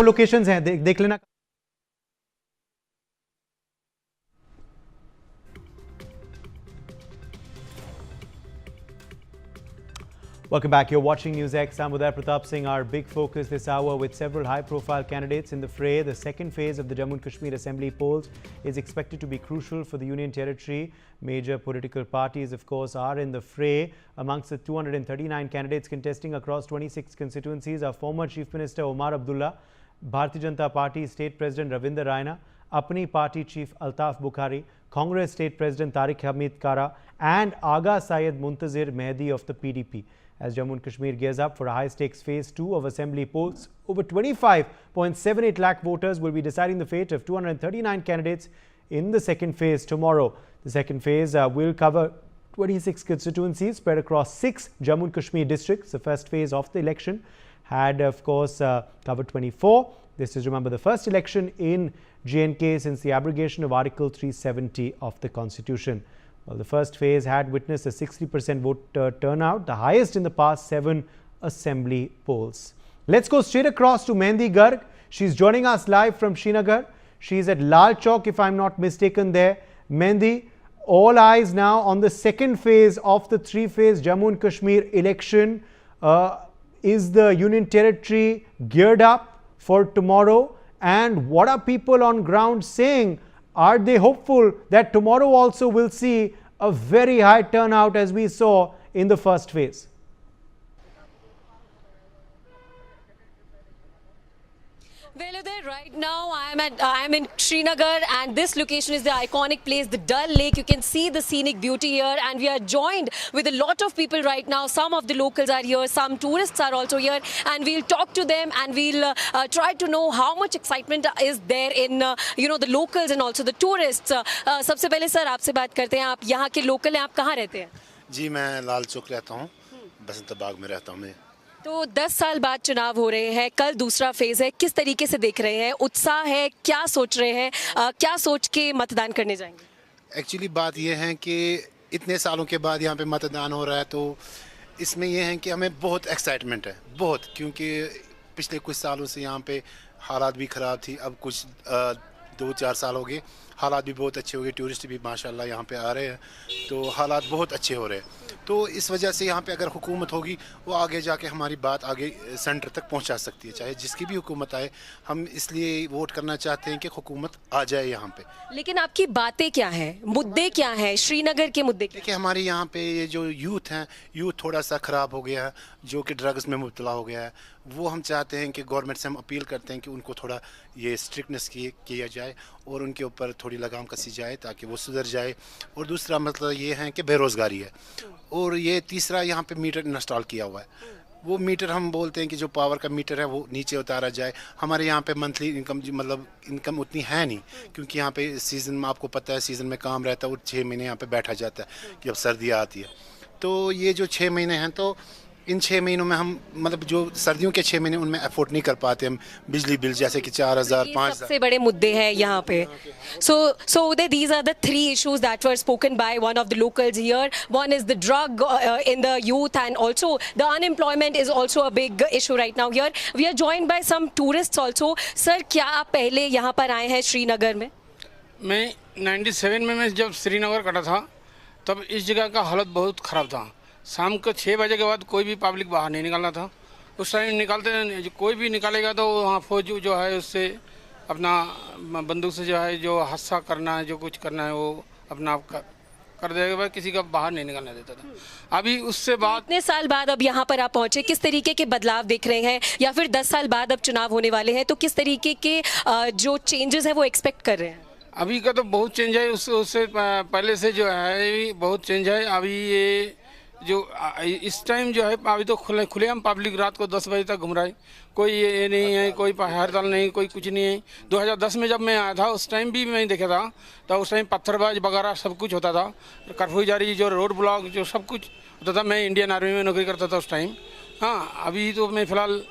Locations हैं, देख लेना। Welcome back. You're watching NewsX. I'm Uday Pratap Singh. Our big focus this hour with several high-profile candidates in the fray. The second phase of the Jammu and Kashmir Assembly polls is expected to be crucial for the Union Territory. Major political parties, of course, are in the fray. Amongst the 239 candidates contesting across 26 constituencies are former Chief Minister Omar Abdullah, Bharatiya Janata Party State President Ravinder Raina, Apni Party Chief Altaf Bukhari, Congress State President Tariq Hamid Kara, and Agha Syed Muntazir Mehdi of the PDP. As Jammu and Kashmir gears up for a high-stakes phase 2 of assembly polls, over 25.78 lakh voters will be deciding the fate of 239 candidates in the second phase tomorrow. The second phase will cover 26 constituencies spread across 6 Jammu and Kashmir districts. The first phase of the election had, of course, covered 24. This is, remember, the first election in J&K since the abrogation of Article 370 of the Constitution. Well, the first phase had witnessed a 60% vote turnout, the highest in the past 7 assembly polls. Let's go straight across to Mehndi Garg. She's joining us live from Srinagar. She's at Lal Chowk, if I'm not mistaken there. Mehndi, all eyes now on the second phase of the 3-phase Jammu and Kashmir election. Is the Union Territory geared up for tomorrow? And what are people on ground saying? Are they hopeful that tomorrow also will see a very high turnout as we saw in the first phase? Well, Uday, right now I am in Srinagar, and this location is the iconic place, the Dal Lake. You can see the scenic beauty here, and we are joined with a lot of people right now. Some of the locals are here, some tourists are also here, and we'll talk to them and we'll try to know how much excitement is there in the locals and also the tourists. सबसे पहले sir आपसे बात करते हैं, आप यहाँ के local हैं, आप कहाँ रहते हैं? जी मैं लाल चौक रहता हूँ, बसंत बाग में रहता हूँ मैं। तो 10 साल बाद चुनाव हो रहे हैं, कल दूसरा फेज है, किस तरीके से देख रहे हैं? उत्साह है, क्या सोच रहे हैं, क्या सोच के मतदान करने जाएंगे? एक्चुअली बात यह है कि इतने सालों के बाद यहाँ पे मतदान हो रहा है, तो इसमें यह है कि हमें बहुत एक्साइटमेंट है, बहुत, क्योंकि पिछले कुछ सालों से यहाँ पे हालात भी ख़राब थी। अब कुछ 2-4 साल हो गए, हालात भी बहुत अच्छे हो गए, टूरिस्ट भी माशाल्लाह यहाँ पे आ रहे हैं, तो हालात बहुत अच्छे हो रहे हैं। तो इस वजह से यहाँ पे अगर हुकूमत होगी, वो आगे जाके हमारी बात आगे सेंटर तक पहुँचा सकती है, चाहे जिसकी भी हुकूमत आए। हम इसलिए वोट करना चाहते हैं कि हुकूमत आ जाए यहाँ पे। लेकिन आपकी बातें क्या हैं, मुद्दे क्या हैं, श्रीनगर के मुद्दे क्या? देखिए, हमारे यहाँ पे ये जो यूथ हैं, यूथ थोड़ा सा ख़राब हो गया है, जो कि ड्रग्स में मुब्तला हो गया है। वो हम चाहते हैं कि गवर्नमेंट से हम अपील करते हैं कि उनको थोड़ा ये स्ट्रिक्टनेस किया जाए और उनके ऊपर थोड़ी लगाम कसी जाए ताकि वो सुधर जाए। और दूसरा मतलब ये है कि बेरोज़गारी है, और ये तीसरा यहाँ पे मीटर इंस्टॉल किया हुआ है। वो मीटर हम बोलते हैं कि जो पावर का मीटर है वो नीचे उतारा जाए। हमारे यहाँ पे मंथली इनकम मतलब इनकम उतनी है नहीं, क्योंकि यहाँ पे सीज़न में आपको पता है सीज़न में काम रहता है और 6 महीने यहाँ पे बैठा जाता है कि अब सर्दियाँ आती है। तो ये जो 6 महीने हैं, तो इन 6 महीनों में हम मतलब जो सर्दियों के 6 महीने उनमें अफोर्ड नहीं कर पाते हम बिजली बिल, जैसे कि 4000 5000। सबसे बड़े मुद्दे हैं यहाँ पे। So Uday, these are the 3 issues that were spoken by one of the locals here. One is the drug in the youth, and also the unemployment is also a big issue right now here. We are joined by some tourists also. Sir, क्या आप पहले यहाँ पर आए हैं श्रीनगर में? मैं 97 में मैं जब श्रीनगर कटा था, तब इस जगह का हालत बहुत ख़राब था। शाम को 6 बजे के बाद कोई भी पब्लिक बाहर नहीं निकलना था। उस टाइम निकालते, कोई भी निकालेगा तो वहाँ फौज जो है उससे अपना बंदूक से जो है जो हादसा करना है, जो कुछ करना है, वो अपना आप कर देगा, किसी का बाहर नहीं निकलने देता था। अभी उससे बाद इतने साल बाद अब यहाँ पर आप पहुँचे, किस तरीके के बदलाव देख रहे हैं? या फिर 10 साल बाद अब चुनाव होने वाले हैं, तो किस तरीके के जो चेंजेस है वो एक्सपेक्ट कर रहे हैं? अभी का तो बहुत चेंज है, उससे पहले से जो है बहुत चेंज है। अभी ये जो इस टाइम जो है अभी तो खुलेआम पब्लिक रात को 10 बजे तक घूम रहा है, कोई ये नहीं है, कोई हड़ताल नहीं, कोई कुछ नहीं है। 2010 में जब मैं आया था उस टाइम भी मैं देखा था, तो उस टाइम पत्थरबाज वगैरह सब कुछ होता था, कर्फ्यू जारी, जो रोड ब्लॉक, जो सब कुछ होता था। मैं इंडियन आर्मी में नौकरी करता था उस टाइम। हाँ, अभी तो मैं फ़िलहाल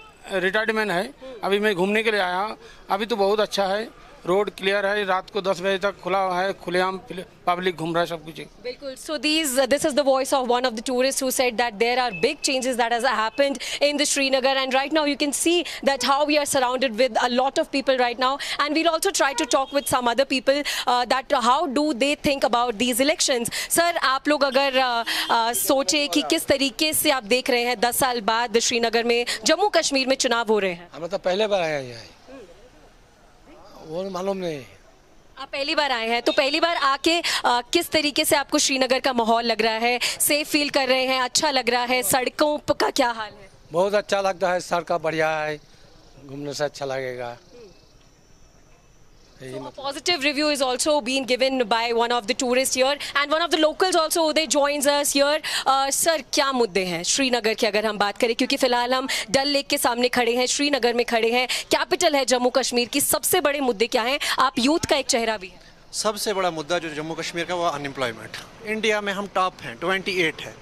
रिटायरमेंट है, अभी मैं घूमने के लिए आया। अभी तो बहुत अच्छा है, रोड क्लियर है, रात को 10 बजे तक खुला है, खुलेआम पब्लिक घूम रहा है, सब कुछ है। Bilkul. So this is the voice of one of the tourists who said that there are big changes that has happened in the Srinagar, and right now you can see that how we are surrounded with a lot of people right now, and we'll also try to talk with some other people that how do they think about these elections. Sir, आप लोग अगर सोचे कि किस तरीके से आप देख रहे हैं 10 साल बाद श्रीनगर में जम्मू कश्मीर में चुनाव हो रहे हैं। हमें तो पहले बार आया है, वो मालूम नहीं। आप पहली बार आए हैं, तो पहली बार आके किस तरीके से आपको श्रीनगर का माहौल लग रहा है? सेफ फील कर रहे हैं? अच्छा लग रहा है? सड़कों का क्या हाल है? बहुत अच्छा लगता है, सड़क बढ़िया है, घूमने से अच्छा लगेगा। So a positive review is also being given by one of the tourists here and one of the locals also. They joins us here. Sir, क्या मुद्दे हैं श्रीनगर की अगर हम बात करें, क्योंकि फिलहाल हम डल लेक के सामने खड़े हैं, श्रीनगर में खड़े हैं, कैपिटल है जम्मू कश्मीर की। सबसे बड़े मुद्दे क्या हैं? आप यूथ का एक चेहरा भी है। सबसे बड़ा मुद्दा जो जम्मू कश्मीर का वो अनएम्प्लॉयमेंट। इंडिया में हम टॉप हैं, 28 है।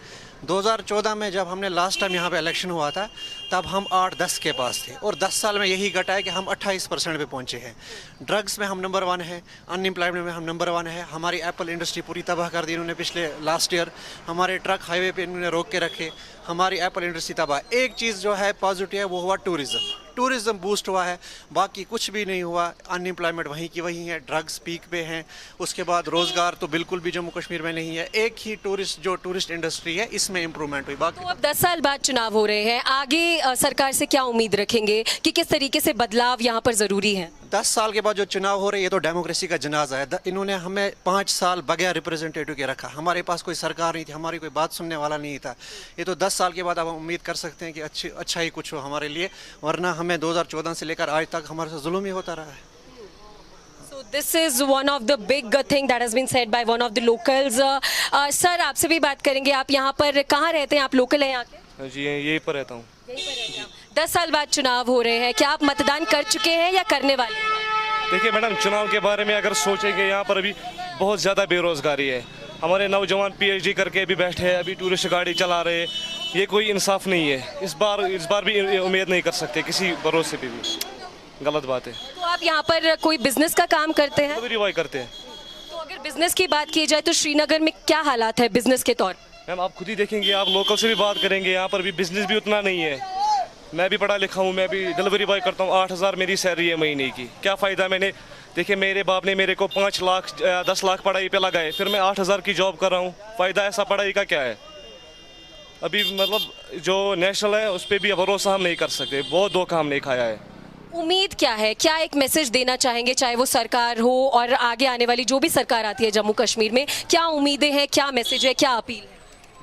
2014 में जब हमने लास्ट टाइम यहाँ पे इलेक्शन हुआ था तब हम 8-10 के पास थे, और 10 साल में यही घटा है कि हम 28% पे पहुँचे हैं। ड्रग्स में हम नंबर 1 है, अनएम्प्लॉयमेंट में हम नंबर 1 है। हमारी एप्पल इंडस्ट्री पूरी तबाह कर दी इन्होंने पिछले लास्ट ईयर। हमारे ट्रक हाईवे पे इन्होंने रोक के रखे, हमारी एप्पल इंडस्ट्री तबाह। एक चीज़ जो है पॉजिटिव है वो हुआ टूरिज़्म बूस्ट हुआ है, बाकी कुछ भी नहीं हुआ। अनएम्प्लॉयमेंट वहीं की वहीं है, ड्रग्स पीक पे हैं, उसके बाद रोज़गार तो बिल्कुल भी जम्मू कश्मीर में नहीं है। एक ही टूरिस्ट इंडस्ट्री है, इसमें इम्प्रूवमेंट हुई। बाकी तो अब 10 साल बाद चुनाव हो रहे हैं, आगे सरकार से क्या उम्मीद रखेंगे कि किस तरीके से बदलाव यहाँ पर ज़रूरी है? 10 साल के बाद जो चुनाव हो रहे हैं ये तो डेमोक्रेसी का जनाजा है। इन्होंने हमें 5 साल बगैर रिप्रेजेंटेटिव के रखा, हमारे पास कोई सरकार नहीं थी, हमारी कोई बात सुनने वाला नहीं था। ये तो 10 साल के बाद अब हम उम्मीद कर सकते हैं कि अच्छा ही कुछ हो हमारे लिए, वरना हमें 2014 से लेकर आज तक हमारे साथ जुल्म ही होता रहा है। So this is one of the big thing that has been said by one of the locals. Sir, आपसे भी बात करेंगे। आप यहाँ पर कहाँ रहते हैं? आप लोकल हैं यहाँ के? जी यहीं पर रहता हूँ। 10 साल बाद चुनाव हो रहे हैं, क्या आप मतदान कर चुके हैं या करने वाले हैं? देखिए मैडम, चुनाव के बारे में अगर सोचेंगे यहाँ पर अभी बहुत ज़्यादा बेरोज़गारी है। हमारे नौजवान PhD करके अभी बैठे हैं, अभी टूरिस्ट गाड़ी चला रहे हैं, ये कोई इंसाफ नहीं है। इस बार भी उम्मीद नहीं कर सकते किसी भरोसे पे भी, गलत बात है। तो आप यहाँ पर कोई बिजनेस का काम करते हैं? रिवाई करते हैं। तो अगर बिजनेस की बात की जाए तो श्रीनगर में क्या हालात है बिजनेस के तौर? मैम आप खुद ही देखेंगे, आप लोकल से भी बात करेंगे, यहाँ पर भी बिजनेस भी उतना नहीं है। मैं भी पढ़ा लिखा हूँ, मैं भी डिलीवरी बॉय करता हूँ, 8,000 मेरी सैलरी है महीने की। क्या फ़ायदा? मैंने देखिए मेरे बाप ने मेरे को 5 लाख 10 लाख पढ़ाई पे लगाए, फिर मैं 8,000 की जॉब कर रहा हूँ। फ़ायदा ऐसा पढ़ाई का क्या है? अभी मतलब जो नेशनल है उस पर भी भरोसा हम नहीं कर सकते, बहुत धोखा हमने खाया है। उम्मीद क्या है? क्या एक मैसेज देना चाहेंगे, चाहे वो सरकार हो और आगे आने वाली जो भी सरकार आती है जम्मू कश्मीर में? क्या उम्मीदें हैं, क्या मैसेज है, क्या अपील है?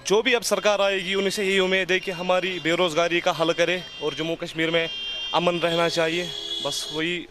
जो भी अब सरकार आएगी उनसे यही उम्मीद है कि हमारी बेरोज़गारी का हल करे और जम्मू कश्मीर में अमन रहना चाहिए। बस वही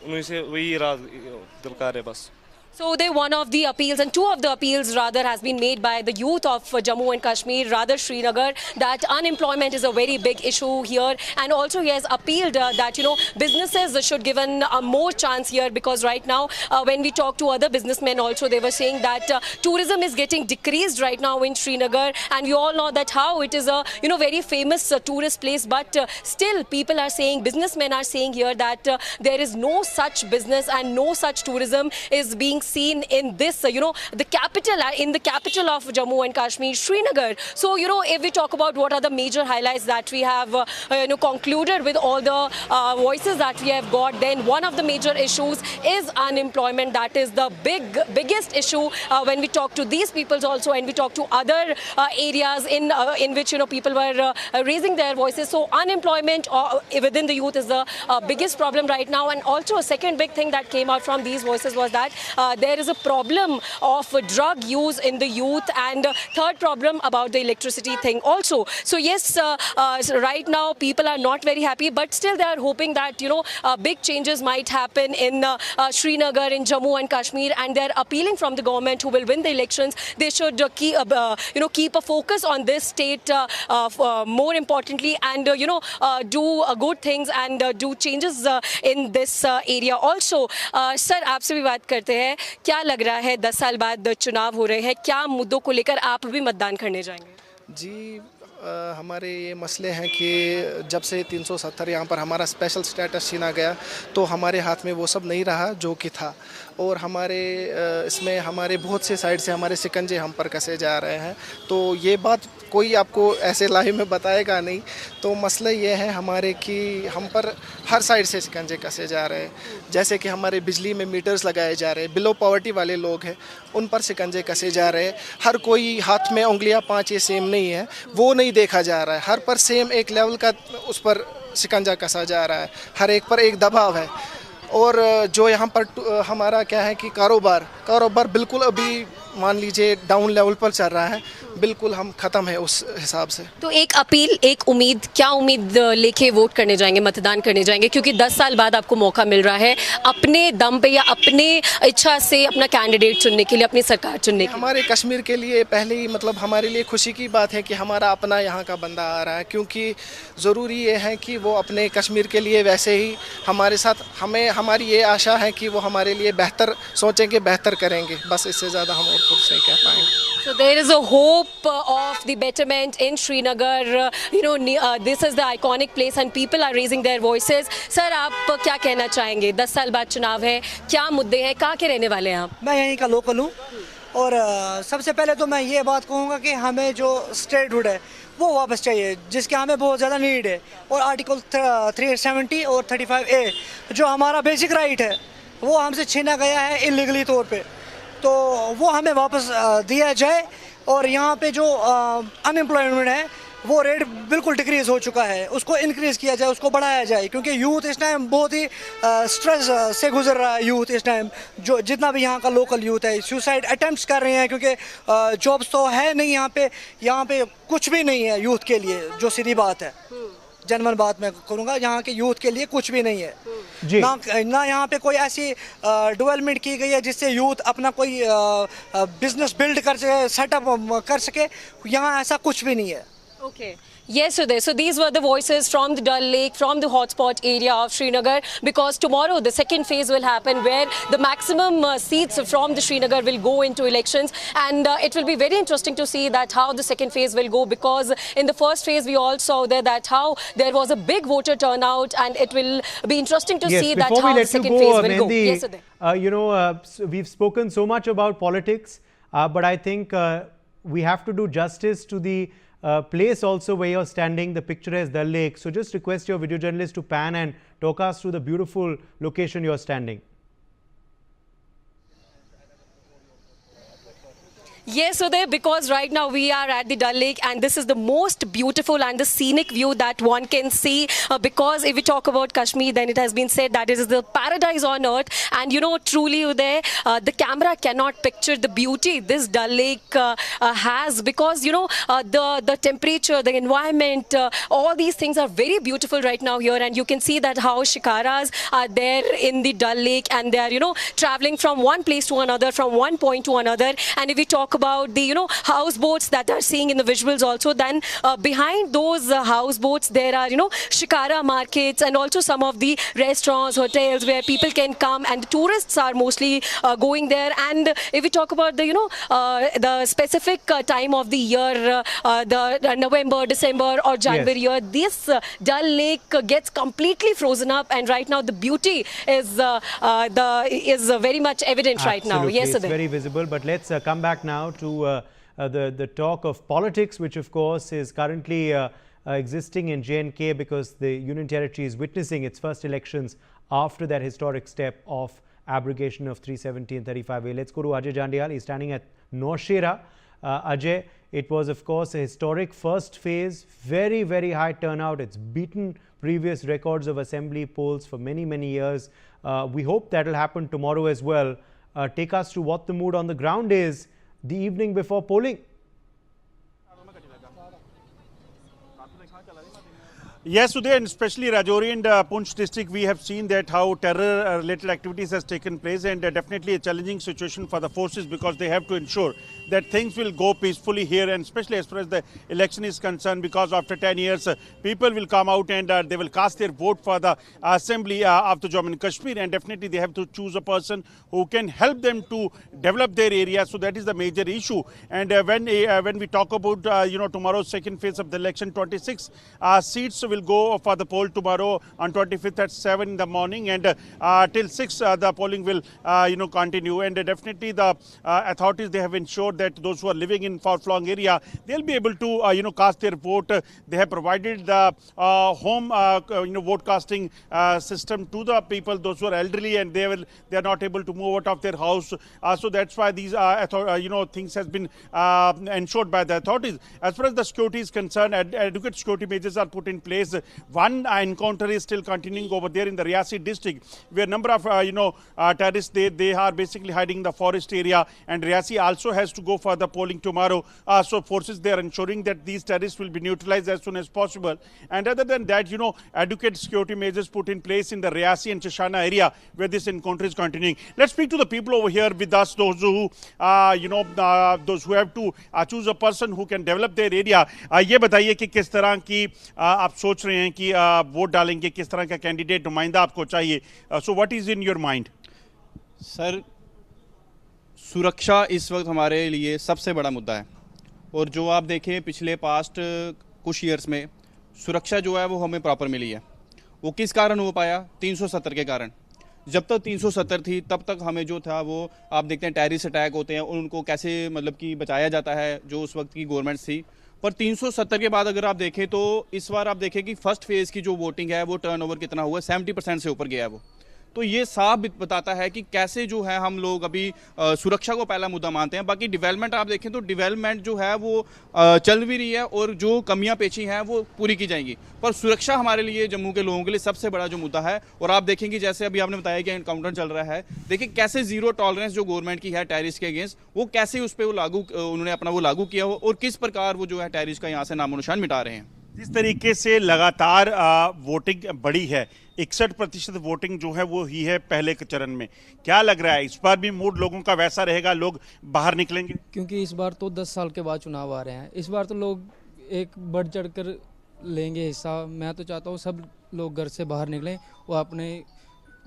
दिलकार है बस। So one of the appeals and two of the appeals rather has been made by the youth of Jammu and Kashmir, rather Srinagar, that unemployment is a very big issue here, and also he has appealed that businesses should given a more chance here, because right now when we talk to other businessmen also they were saying that tourism is getting decreased right now in Srinagar, and we all know that how it is a very famous tourist place, but still people are saying, businessmen are saying here that there is no such business and no such tourism is being seen in this the capital of Jammu and Kashmir, Srinagar. So if we talk about what are the major highlights that we have concluded with all the voices that we have got, then one of the major issues is unemployment. That is the biggest issue when we talk to these peoples also, and we talk to other areas in which people were raising their voices. So unemployment within the youth is the biggest problem right now. And also a second big thing that came out from these voices was that there is a problem of drug use in the youth, and third problem about the electricity thing also. So yes, right now people are not very happy, but still they are hoping that big changes might happen in Srinagar, in Jammu and Kashmir, and they are appealing from the government who will win the elections. They should keep a focus on this state more importantly, and do good things and do changes in this area also. Sir, आपसे भी बात करते हैं। क्या लग रहा है 10 साल बाद चुनाव हो रहे हैं, क्या मुद्दों को लेकर आप भी मतदान करने जाएंगे? जी हमारे ये मसले हैं कि जब से 370 यहाँ पर हमारा स्पेशल स्टेटस छीना गया तो हमारे हाथ में वो सब नहीं रहा जो कि था, और हमारे इसमें हमारे बहुत से साइड से हमारे शिकंजे हम पर कसे जा रहे हैं। तो ये बात कोई आपको ऐसे लाइव में बताएगा नहीं। तो मसला ये है हमारे कि हम पर हर साइड से शिकंजे कसे जा रहे हैं। जैसे कि हमारे बिजली में मीटर्स लगाए जा रहे हैं, बिलो पॉवर्टी वाले लोग हैं उन पर शिकंजे कसे जा रहे हैं। हर कोई हाथ में उंगलियां 5 ये सेम नहीं है, वो नहीं देखा जा रहा है। हर पर सेम एक लेवल का उस पर शिकंजा कसा जा रहा है, हर एक पर एक दबाव है। और जो यहाँ पर हमारा क्या है कि कारोबार बिल्कुल अभी मान लीजिए डाउन लेवल पर चल रहा है, बिल्कुल हम ख़त्म है उस हिसाब से। तो एक अपील, एक उम्मीद, क्या उम्मीद लेके वोट करने जाएंगे, मतदान करने जाएंगे, क्योंकि 10 साल बाद आपको मौका मिल रहा है अपने दम पे या अपने इच्छा से अपना कैंडिडेट चुनने के लिए, अपनी सरकार चुनने के लिए? हमारे कश्मीर के लिए पहले ही मतलब हमारे लिए खुशी की बात है कि हमारा अपना यहाँ का बंदा आ रहा है, क्योंकि ज़रूरी ये है कि वो अपने कश्मीर के लिए वैसे ही हमारे साथ, हमारी ये आशा है कि वो हमारे लिए बेहतर सोचेंगे, बेहतर करेंगे। बस इससे ज़्यादा हम और कुछ नहीं कह पाएंगे। So there is a hope of the betterment in Srinagar. This is the iconic place and people are raising their voices. Sir, आप क्या कहना चाहेंगे? 10 साल बाद चुनाव है, क्या मुद्दे हैं, कहाँ के रहने वाले हैं आप? मैं यहीं का लोकल हूँ और सबसे पहले तो मैं ये बात कहूँगा कि हमें जो स्टेटहुड है वो वापस चाहिए, जिसके हमें बहुत ज़्यादा नीड है। और आर्टिकल 370 और 35A जो हमारा बेसिक राइट है वो हमसे छीना गया है इलीगली तौर पे, तो वो हमें वापस दिया जाए। और यहाँ पे जो अनएम्प्लॉयमेंट है वो रेट बिल्कुल डिक्रीज़ हो चुका है, उसको इंक्रीज़ किया जाए, उसको बढ़ाया जाए, क्योंकि यूथ इस टाइम बहुत ही स्ट्रेस से गुजर रहा है। यूथ इस टाइम जो जितना भी यहाँ का लोकल यूथ है सुसाइड अटेम्प्ट्स कर रहे हैं, क्योंकि जॉब्स तो है नहीं यहाँ पे कुछ भी नहीं है यूथ के लिए, जो सीधी बात है। जनरल बात मैं करूँगा, यहाँ के यूथ के लिए कुछ भी नहीं है ना यहाँ पे कोई ऐसी डेवलपमेंट की गई है जिससे यूथ अपना कोई बिजनेस बिल्ड कर सके, सेटअप कर सके। यहाँ ऐसा कुछ भी नहीं है। Okay. Yes, Uday. So these were the voices from the Dal Lake, from the hotspot area of Srinagar, because tomorrow the second phase will happen where the maximum seats from the Srinagar will go into elections, and it will be very interesting to see that how the second phase will go, because in the first phase we all saw there that how there was a big voter turnout, and it will be interesting to see that how the second phase will go. Yes, Uday. We've spoken so much about politics, but I think we have to do justice to the place also where you're standing. The picture is Dal Lake. So just request your video journalist to pan and talk us through the beautiful location you're standing. Yes, Uday, because right now we are at the Dal Lake and this is the most beautiful and the scenic view that one can see, because if we talk about Kashmir, then it has been said that it is the paradise on earth, and truly, Uday, the camera cannot picture the beauty this Dal Lake has, because the temperature, the environment, all these things are very beautiful right now here, and you can see that how shikaras are there in the Dal Lake, and they are traveling from one place to another, from one point to another. And if we talk about the houseboats that are seeing in the visuals also, then behind those houseboats there are shikara markets and also some of the restaurants, hotels where people can come, and the tourists are mostly going there. And if we talk about the specific time of the year, the November, December or January year, this Dal Lake gets completely frozen up, and right now the beauty is very much evident right now. Yes, it's very visible. But let's come back now to the talk of politics, which of course is currently existing in J&K, because the Union Territory is witnessing its first elections after that historic step of abrogation of 370 and 35A. Let's go to Ajay Jandial. He's standing at Nowshera. Ajay, it was of course a historic first phase, very, very high turnout. It's beaten previous records of assembly polls for many, many years. We hope that will happen tomorrow as well. Take us to what the mood on the ground is the evening before polling. Yes, Uday, and especially Rajouri and Poonch district, we have seen that how terror-related activities has taken place, and definitely a challenging situation for the forces, because they have to ensure that things will go peacefully here, and especially as far as the election is concerned, because after 10 years, people will come out and they will cast their vote for the assembly of the Jammu and Kashmir, and definitely they have to choose a person who can help them to develop their area. So that is the major issue. And when we talk about tomorrow's second phase of the election, 26 seats will go for the poll tomorrow on 25th at 7 in the morning, and till 6 the polling will continue. And definitely the authorities, they have ensured that those who are living in far-flung area, they'll be able to cast their vote. They have provided the home vote casting system to the people, those who are elderly and they are not able to move out of their house. So that's why these things has been ensured by the authorities. As far as the security is concerned, adequate security measures are put in place. One encounter is still continuing over there in the Riyasi district, where a number of terrorists, they are basically hiding in the forest area, and Riyasi also has to go for the polling tomorrow. So forces, they are ensuring that these terrorists will be neutralized as soon as possible. And other than that, adequate security measures put in place in the Riyasi and Chashana area where this encounter is continuing. Let's speak to the people over here with us, those who those who have to choose a person who can develop their area. ये बताइए कि किस तरह की आप सोच रहे हैं कि वोट डालेंगे, किस तरह का कैंडिडेट नुमाइंदा आपको चाहिए. So what is in your mind? Sir, सुरक्षा इस वक्त हमारे लिए सबसे बड़ा मुद्दा है, और जो आप देखें पिछले पास्ट कुछ ईयर्स में सुरक्षा जो है वो हमें प्रॉपर मिली है. वो किस कारण हो पाया? 370 के कारण. जब तक 370 थी तब तक हमें जो था वो आप देखते हैं टेररिस्ट अटैक होते हैं, उनको कैसे मतलब कि बचाया जाता है, जो उस वक्त की गवर्नमेंट थी. पर 370 के बाद अगर आप देखें तो इस बार आप देखें कि फर्स्ट फेज़ की जो वोटिंग है वो टर्नओवर कितना हुआ, 70% से ऊपर गया है वो. तो ये साफ बताता है कि कैसे जो है हम लोग अभी सुरक्षा को पहला मुद्दा मानते हैं. बाकी डेवलपमेंट आप देखें तो डेवलपमेंट जो है वो चल भी रही है, और जो कमियां पेशी हैं वो पूरी की जाएंगी. पर सुरक्षा हमारे लिए, जम्मू के लोगों के लिए सबसे बड़ा जो मुद्दा है. और आप देखेंगे जैसे अभी आपने बताया कि एनकाउंटर चल रहा है, देखिए कैसे जीरो टॉलरेंस जो गवर्नमेंट की है टेररिस्ट के अगेंस्ट, वो कैसे उस पर उन्होंने अपना वो लागू किया हो, और किस प्रकार वो जो है टेररिस्ट का यहाँ से नामो निशान मिटा रहे हैं. जिस तरीके से लगातार वोटिंग बढ़ी है, 61% वोटिंग जो है वो ही है पहले के चरण में, क्या लग रहा है इस बार भी मूड लोगों का वैसा रहेगा, लोग बाहर निकलेंगे? क्योंकि इस बार तो 10 साल के बाद चुनाव आ रहे हैं, इस बार तो लोग एक बढ़ चढ़ कर लेंगे हिस्सा. मैं तो चाहता हूँ सब लोग घर से बाहर निकलें और अपने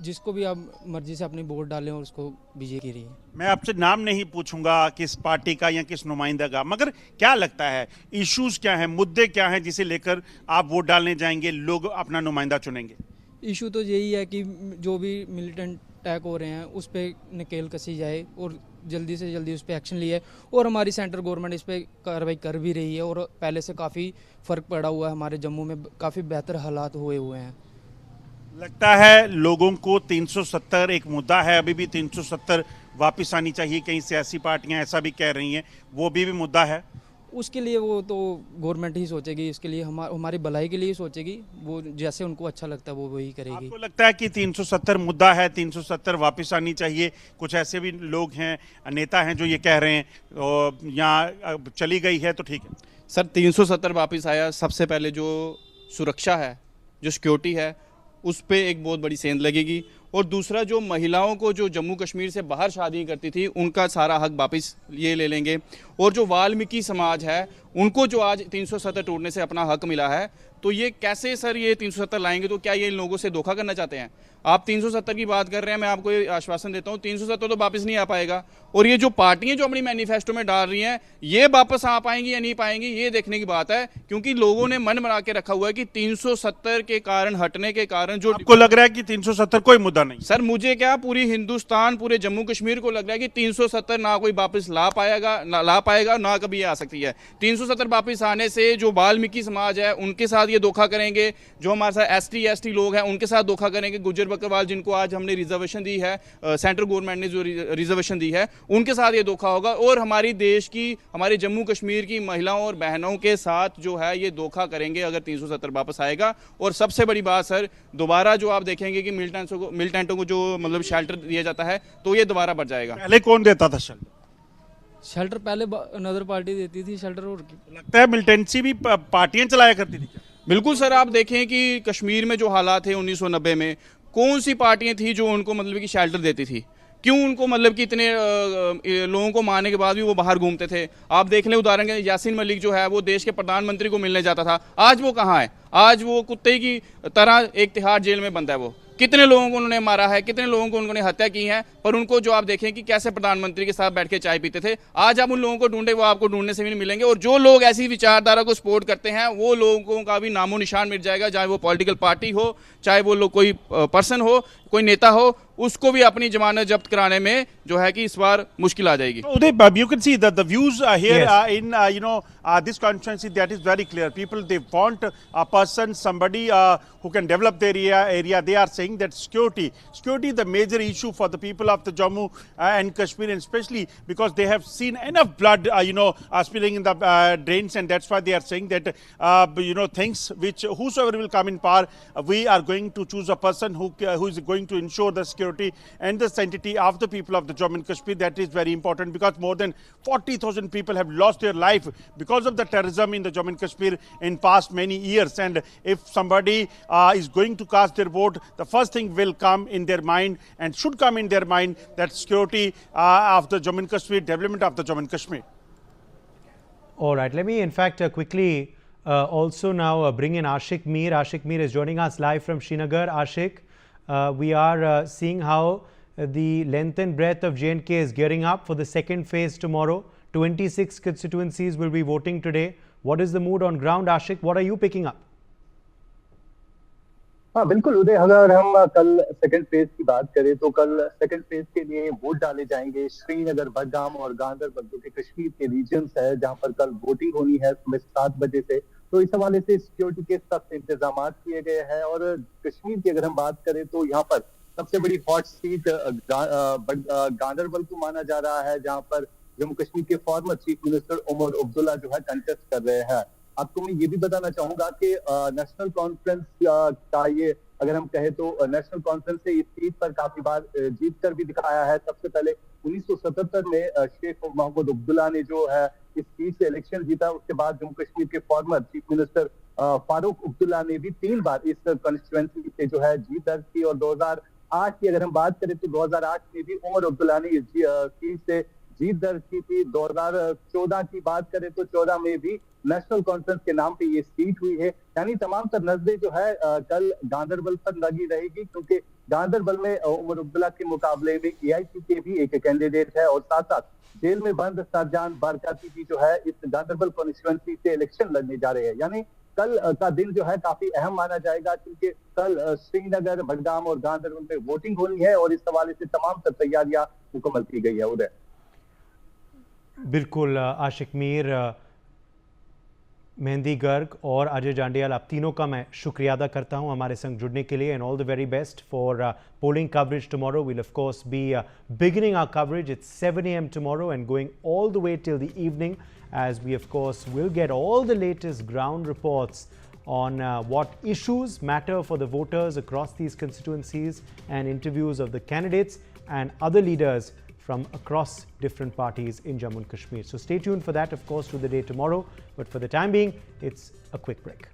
जिसको भी आप मर्जी से अपनी वोट डालें और उसको विजय करिए. मैं आपसे नाम नहीं पूछूंगा किस पार्टी का या किस नुमाइंदा का, मगर क्या लगता है इश्यूज क्या हैं, मुद्दे क्या हैं जिसे लेकर आप वोट डालने जाएंगे, लोग अपना नुमाइंदा चुनेंगे? इशू तो यही है कि जो भी मिलिटेंट अटैक हो रहे हैं उस पर नकेल कसी जाए और जल्दी से जल्दी उस पर एक्शन लिया. और हमारी सेंट्रल गवर्नमेंट इस पर कार्रवाई कर भी रही है, और पहले से काफ़ी फ़र्क पड़ा हुआ है. हमारे जम्मू में काफ़ी बेहतर हालात हुए हैं. लगता है लोगों को 370 एक मुद्दा है, अभी भी 370 वापस आनी चाहिए. कई सियासी पार्टियां ऐसा भी कह रही हैं, वो भी मुद्दा है. उसके लिए वो तो गवर्नमेंट ही सोचेगी, इसके लिए हमारी भलाई के लिए सोचेगी. वो जैसे उनको अच्छा लगता है वो वही करेगी. आपको लगता है कि 370 मुद्दा है, 370 वापस आनी चाहिए? कुछ ऐसे भी लोग हैं, नेता हैं जो ये कह रहे हैं यहाँ चली गई है तो ठीक है. सर 370 वापस आया, सबसे पहले जो सुरक्षा है, जो सिक्योरिटी है, उस पर एक बहुत बड़ी सेंध लगेगी. और दूसरा जो महिलाओं को जो जम्मू कश्मीर से बाहर शादी करती थी उनका सारा हक वापस ये ले लेंगे. और जो वाल्मीकि समाज है उनको जो आज 370 टूटने से अपना हक मिला है, तो ये कैसे सर ये 370 लाएंगे? तो क्या ये इन लोगों से धोखा करना चाहते हैं? आप 370 की बात कर रहे हैं, मैं आपको ये आश्वासन देता हूँ 370 तो वापस नहीं आ पाएगा. और ये जो पार्टियां जो अपनी मैनिफेस्टो में डाल रही हैं, ये वापस आ पाएंगी या नहीं पाएंगी, ये देखने की बात है. क्योंकि लोगों ने मन बना के रखा हुआ है कि 370 के कारण, हटने के कारण जो आपको लग रहा है कि 370 कोई मुद्दा नहीं? सर मुझे क्या, पूरी हिंदुस्तान, पूरे जम्मू कश्मीर को लग रहा है कि 370 ना कोई वापस ला पाएगा ना कभी आ सकती है. 370 वापस आने से जो वाल्मीकि समाज है उनके साथ ये धोखा करेंगे, जो हमारे साथ ST लोग हैं उनके साथ धोखा करेंगे, गुज्जर बकरवाल जिनको आज हमने रिजर्वेशन दी है, सेंट्रल गवर्नमेंट ने जो रिजर्वेशन दी है उनके साथ ये धोखा होगा. और हमारी देश की, हमारे जम्मू कश्मीर की महिलाओं और बहनों के साथ जो है ये धोखा करेंगे अगर 370 वापस आएगा. और सबसे बड़ी बात सर, दोबारा जो आप देखेंगे कि मिलिटेंटों को जो मतलब शेल्टर दिया जाता है तो ये दोबारा बढ़ जाएगा. पहले कौन देता था शेल्टर? पहले अनदर पार्टी देती थी शेल्टर. और लगता है मिलिटेंसी भी पार्टियां चलाया करती थी? बिल्कुल सर, आप देखें कि कश्मीर में जो हालात थे 1990 में, कौन सी पार्टियां थी जो उनको मतलब कि शेल्टर देती थी? क्यों उनको मतलब कि इतने लोगों को मारने के बाद भी वो बाहर घूमते थे। आप देख लें उदाहरण के यासीन मलिक जो है वो देश के प्रधानमंत्री को मिलने जाता था, आज वो कहाँ है? आज वो कुत्ते की तरह एक तिहाड़ जेल में बंद है। वो कितने लोगों को उन्होंने मारा है, कितने लोगों को उन्होंने हत्या की है, पर उनको जो आप देखें कि कैसे प्रधानमंत्री के साथ बैठ के चाय पीते थे, आज आप उन लोगों को ढूंढे वो आपको ढूंढने से भी नहीं मिलेंगे। और जो लोग ऐसी विचारधारा को सपोर्ट करते हैं वो लोगों का भी नामो निशान मिट जाएगा, चाहे वो पॉलिटिकल पार्टी हो, चाहे वो लोग कोई पर्सन हो, कोई नेता हो, उसको भी अपनी जमानत जब्त कराने में जो है कि इस बार मुश्किल आ जाएगी। Uday, you can see that the views here Yes. in this constituency, that is very clear. People, they want a person, somebody who can develop their area. They are saying that security is the major issue for the people of the Jammu and Kashmir, and especially because they have seen enough blood spilling in the drains, and that's why they are saying that things which whosoever will come in power, we are going to choose a person who is going to ensure the security and the sanctity of the people of the Jammu and Kashmir. That is very important because more than 40,000 people have lost their life because of the terrorism in the Jammu and Kashmir in past many years. And if somebody is going to cast their vote, the first thing will come in their mind and should come in their mind that security of the Jammu and Kashmir, development of the Jammu and Kashmir. All right, let me in fact quickly also now bring in Ashik Mir. Ashik Mir is joining us live from Srinagar. Ashik, we are seeing how the length and breadth of J&K is gearing up for the second phase tomorrow. 26 constituencies will be voting today. What is the mood on ground, Ashik? What are you picking up? हाँ बिल्कुल उदय, अगर हम कल second phase की बात करें तो कल सेकंड फेज के लिए वोट डाले जाएंगे श्रीनगर, बडगाम और गांधरबल जो कि कश्मीर के रीजन्स है जहां पर कल वोटिंग होनी है सुबह 7 बजे से। तो इस हवाले से सिक्योरिटी के सख्त इंतजाम किए गए हैं। और कश्मीर की अगर हम बात करें तो यहाँ पर सबसे बड़ी हॉट सीट गांधरबल को माना जा रहा है, जहाँ पर जम्मू कश्मीर के former chief minister Omar Abdullah जो है कंटेस्ट कर रहे हैं। आपको मैं ये भी बताना चाहूंगा कि नेशनल कॉन्फ्रेंस का ये अगर हम कहें तो नेशनल कॉन्फ्रेंस से इस सीट पर काफी बार जीत कर भी दिखाया है। सबसे पहले 1977 में शेख मोहम्मद अब्दुल्ला ने जो है इस सीट से इलेक्शन जीता। उसके बाद जम्मू कश्मीर के former chief minister Farooq Abdullah ने भी 3 बार इस कॉन्स्टिट्यूएंसी से जो है जीत दर्ज की। और 2008 की अगर हम बात करें तो 2008 में भी उमर अब्दुल्ला ने इस सीट से जीत दर्ज की थी। 2014 की बात करें तो 14 में भी नेशनल कॉन्फ्रेंस के नाम पे ये सीट हुई है। यानी तमाम तर नजरें जो है कल गांधरबल पर लगी रहेगी, क्योंकि गांधरबल में उमर अब्दुल्ला के मुकाबले में AIC के भी एक कैंडिडेट है और साथ साथ जेल में बंद सरजान बरकाती भी जो है इस गांधरबल कॉन्स्टिट्यूएंसी से इलेक्शन लड़ने जा रहे हैं। यानी कल का दिन जो है काफी अहम माना जाएगा, क्योंकि कल श्रीनगर, बडगाम और गांधरबल में वोटिंग होनी है और इस हवाले से तमाम तर तैयारियां मुकम्मल की गई है। उदय बिल्कुल आशिक मीर, मेहंदी गर्ग और अजय जांडियाल, आप तीनों का मैं शुक्रिया अदा करता हूं हमारे संग जुड़ने के लिए। And all the very best for polling coverage tomorrow. We'll of course be beginning our coverage at 7 a.m. tomorrow and going all the way till the evening, as we of course will get all the latest ground reports on what issues matter for the voters across these constituencies and interviews of the candidates and other leaders from across different parties in Jammu and Kashmir. So stay tuned for that, of course, through the day tomorrow. But for the time being, it's a quick break.